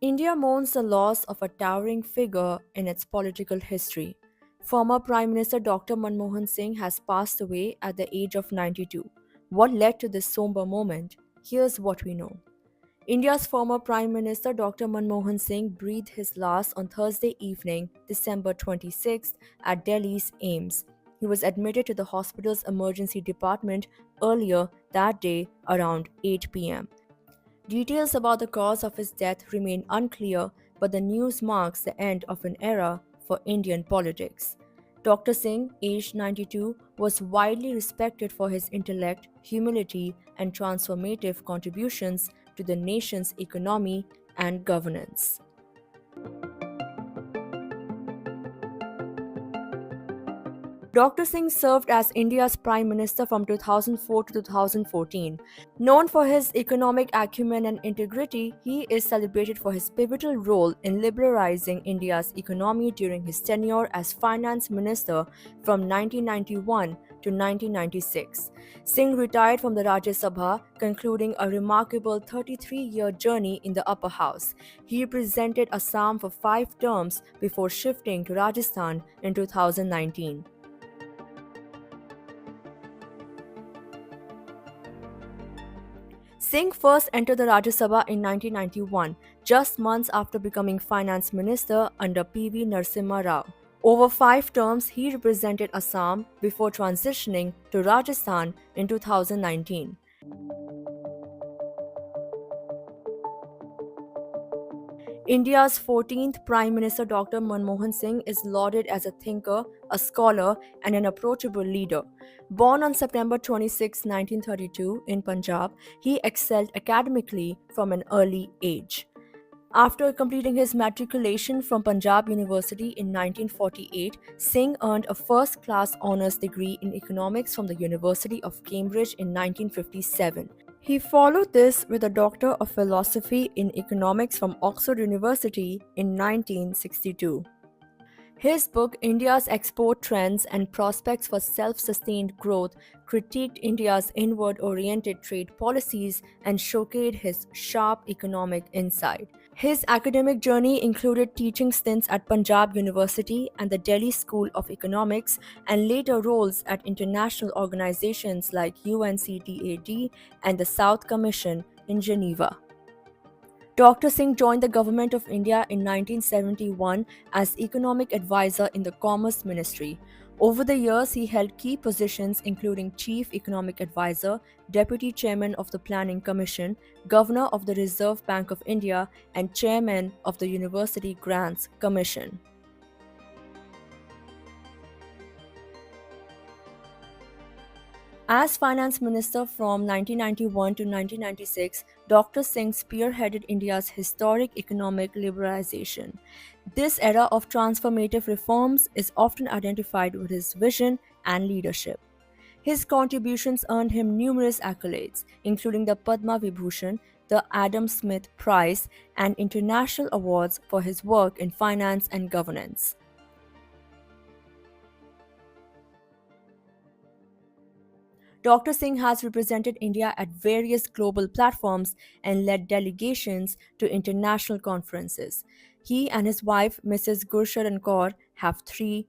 India mourns the loss of a towering figure in its political history. Former Prime Minister Dr. Manmohan Singh has passed away at the age of 92. What led to this somber moment? Here's what we know. India's former Prime Minister Dr. Manmohan Singh breathed his last on Thursday evening, December 26th, at Delhi's AIIMS. He was admitted to the hospital's emergency department earlier that day around 8 pm. Details about the cause of his death remain unclear, but the news marks the end of an era for Indian politics. Dr. Singh, aged 92, was widely respected for his intellect, humility, and transformative contributions to the nation's economy and governance. Dr. Singh served as India's Prime Minister from 2004 to 2014. Known for his economic acumen and integrity, he is celebrated for his pivotal role in liberalizing India's economy during his tenure as Finance Minister from 1991 to 1996. Singh retired from the Rajya Sabha, concluding a remarkable 33-year journey in the upper house. He represented Assam for 5 terms before shifting to Rajasthan in 2019. Singh first entered the Rajya Sabha in 1991, just months after becoming finance minister under P.V. Narasimha Rao. Over 5 terms, he represented Assam before transitioning to Rajasthan in 2019. India's 14th Prime Minister Dr. Manmohan Singh is lauded as a thinker, a scholar, and an approachable leader. Born on September 26, 1932, in Punjab, he excelled academically from an early age. After completing his matriculation from Punjab University in 1948, Singh earned a first class honours degree in economics from the University of Cambridge in 1957. He followed this with a Doctor of Philosophy in Economics from Oxford University in 1962. His book, India's Export Trends and Prospects for Self-Sustained Growth, critiqued India's inward-oriented trade policies and showcased his sharp economic insight. His academic journey included teaching stints at Punjab University and the Delhi School of Economics, and later roles at international organizations like UNCTAD and the South Commission in Geneva. Dr. Singh joined the Government of India in 1971 as Economic Advisor in the Commerce Ministry. Over the years, he held key positions including Chief Economic Advisor, Deputy Chairman of the Planning Commission, Governor of the Reserve Bank of India, and Chairman of the University Grants Commission. As Finance Minister from 1991 to 1996, Dr. Singh spearheaded India's historic economic liberalization. This era of transformative reforms is often identified with his vision and leadership. His contributions earned him numerous accolades, including the Padma Vibhushan, the Adam Smith Prize, and international awards for his work in finance and governance. Dr. Singh has represented India at various global platforms and led delegations to international conferences. He and his wife, Mrs. Gursharan Kaur, have 3